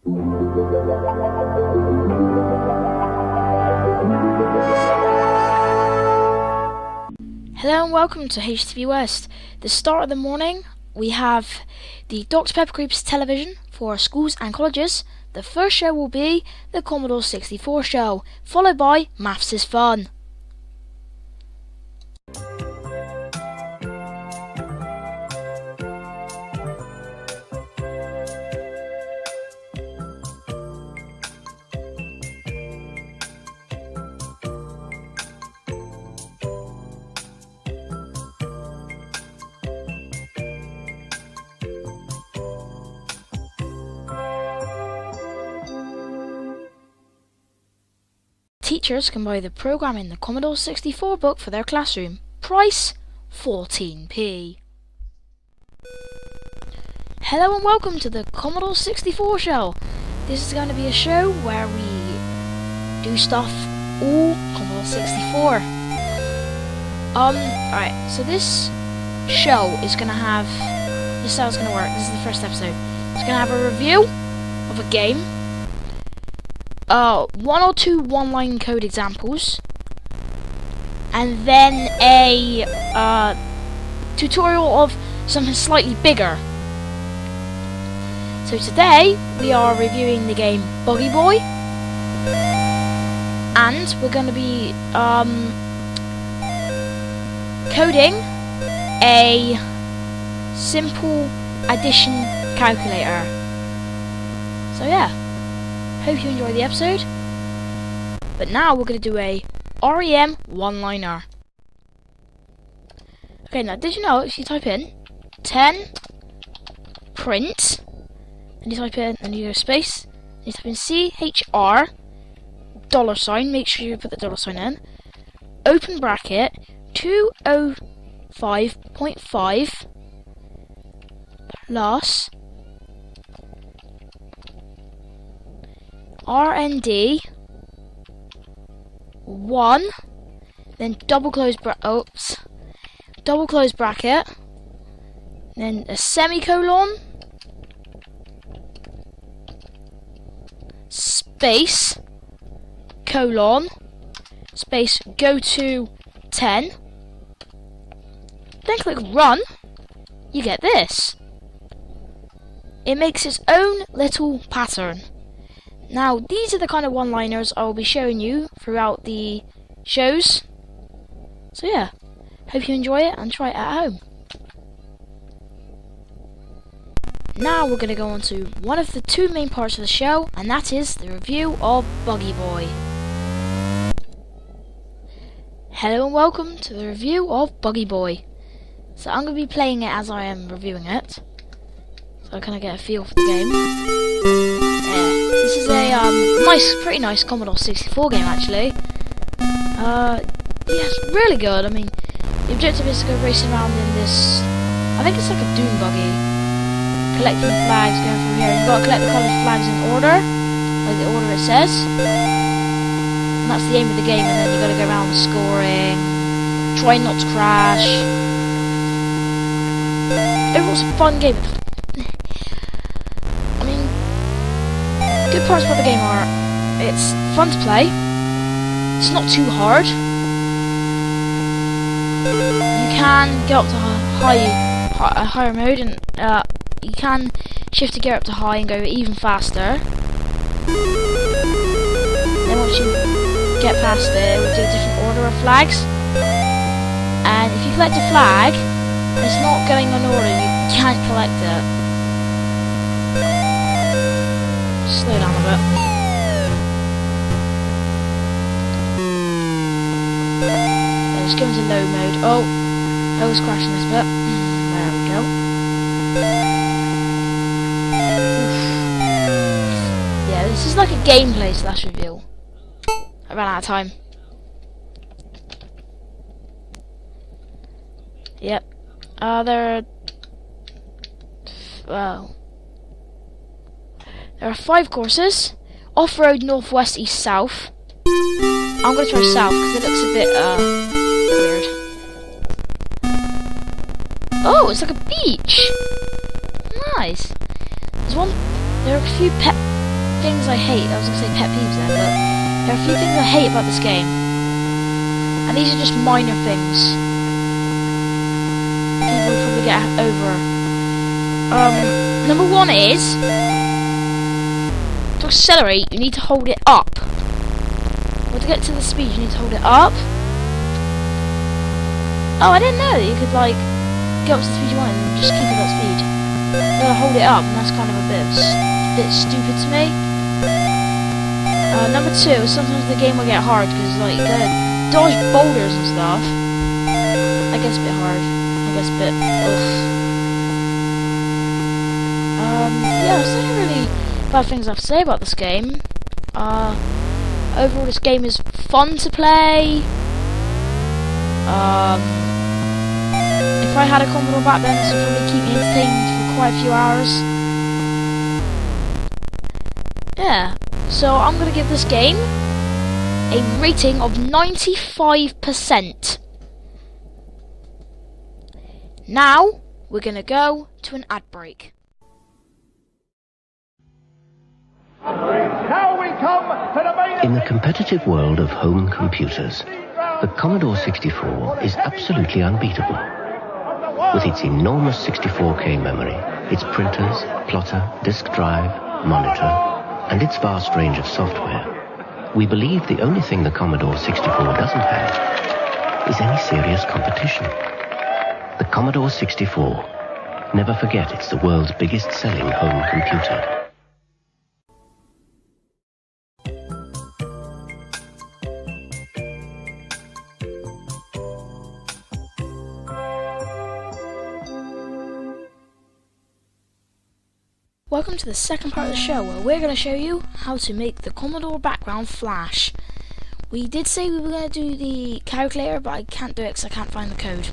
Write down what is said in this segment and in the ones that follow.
Hello and welcome to HTV West. The start of the morning, we have the Dr. Pepper Group's television for schools and colleges. The first show will be the Commodore 64 show, followed by Maths is Fun. Teachers can buy the program in the Commodore 64 book for their classroom. Price 14p. Hello and welcome to the Commodore 64 show. This is going to be a show where we do stuff all Commodore 64. Alright, so this show is going to have, this is how it's going to work. This is the first episode. It's going to have a review of a game, one or two one-line code examples, and then a tutorial of something slightly bigger. So today we are reviewing the game Buggy Boy, and we're going to be coding a simple addition calculator. So yeah. Hope you enjoy the episode. But now we're going to do a REM one-liner. Okay, now did you know if you type in 10 print, and you type in, and you go space, and you type in CHR $, make sure you put the $sign in, open bracket 205.5 plus RND 1, then double close bracket, then a semicolon, space, colon, space, go to 10, then click run. You get this. It makes its own little pattern. Now, these are the kind of one-liners I will be showing you throughout the shows. So yeah, hope you enjoy it and try it at home. Now we're going to go on to one of the two main parts of the show, and that is the review of Buggy Boy. Hello and welcome to the review of Buggy Boy. So I'm going to be playing it as I am reviewing it, so I kind of get a feel for the game. This is a pretty nice Commodore 64 game actually. Yeah, it's really good. I mean, the objective is to go racing around in this, I think it's like a dune buggy, collecting flags, going through here. You've got to collect the coloured flags in order, like the order it says. And that's the aim of the game, and then you've got to go around scoring, trying not to crash. Overall, it's a fun game. Good parts about the game are, it's fun to play, it's not too hard, you can get up to higher mode, and you can shift the gear up to high and go even faster. Then once you get past it, it will do a different order of flags, and if you collect a flag and it's not going on order, you can't collect it. Slow down a bit. Let's go into low mode. Oh, I was crashing this bit. There we go. Oof. Yeah, this is like a gameplay / review. I ran out of time. Yep. There are 5 courses. Off-road, northwest, east, south. I'm going to try south because it looks a bit weird. Oh, it's like a beach. Nice. There are a few things I hate. I was going to say pet peeves there, but there are a few things I hate about this game. And these are just minor things. People will probably get over. Number one is, to accelerate, you need to hold it up. Or to get to the speed, you need to hold it up. Oh, I didn't know that you could, like, get up to the speed you want and just keep it at speed. You gotta hold it up, and that's kind of a bit stupid to me. Number two, sometimes the game will get hard, because, like, you gotta dodge boulders and stuff. That gets a bit hard. That gets a bit, yeah, there's not really bad things I have to say about this game. Overall, this game is fun to play. If I had a Commodore back then, this would probably keep me entertained for quite a few hours. Yeah, so I'm going to give this game a rating of 95%. Now, we're going to go to an ad break. In the competitive world of home computers, the Commodore 64 is absolutely unbeatable. With its enormous 64K memory, its printers, plotter, disk drive, monitor, and its vast range of software, we believe the only thing the Commodore 64 doesn't have is any serious competition. The Commodore 64. Never forget it's the world's biggest selling home computer. Welcome to the second part of the show, where we're going to show you how to make the Commodore background flash. We did say we were going to do the calculator, but I can't do it because I can't find the code.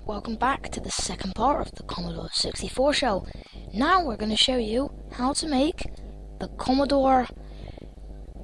Welcome back to the second part of the Commodore 64 show. Now we're going to show you how to make the Commodore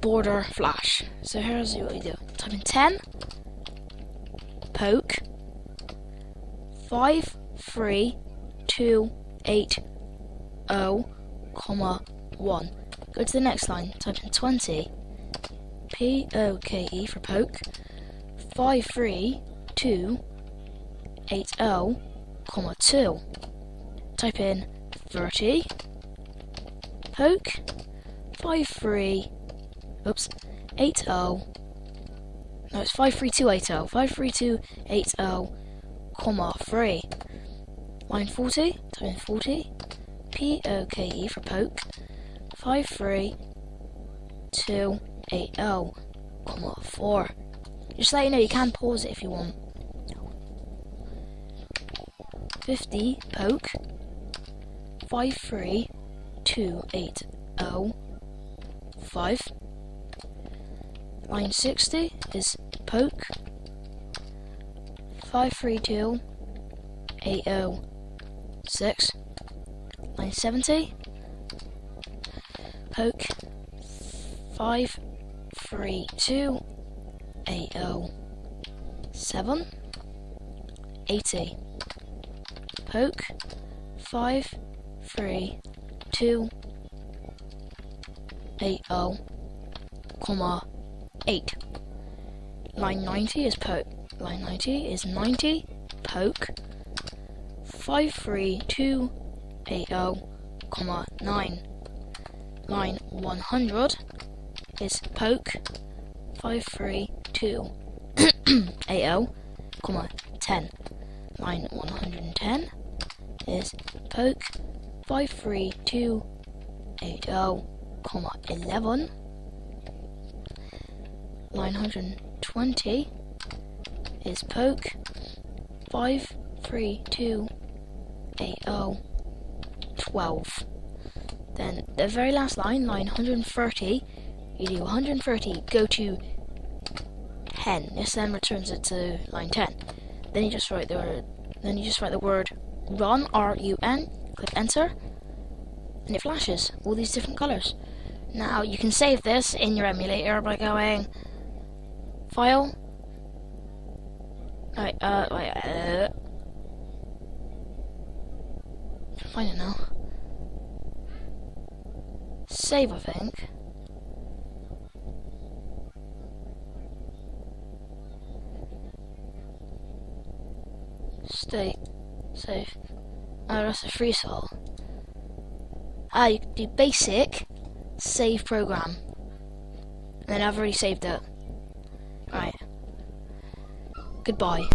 border flash. So here's what we do. Type in 10, poke, 53280, 1. Go to the next line, type in 20, POKE for poke, 53280, 2. Type in 30, poke, 80, no, it's 53280, 53280, 3. Line 40, type in 40, POKE for poke, 53280, 4. Just let you know, you can pause it if you want. 50 poke, 53280, 5. Line 60 is poke, 53280, 6. Line 70, poke, 53280, 7. 80, poke, 53280, 8. Line 90 is poke. Line 90 is 90, poke, 53280, 9. Line 100 is poke, 53280, 10. Line 110 is poke, 53280, 11. Line 120 is poke, 53280, 12. Then the very last line, line 130, you do 130, go to 10. This then returns it to line 10. Then you just write the word run, R-U-N, click enter, and it flashes all these different colours. Now you can save this in your emulator by going File. Find it now. save, I think. State, save. Oh, that's a free soul. Ah, you can do basic, save program. And then I've already saved it. Right. Goodbye.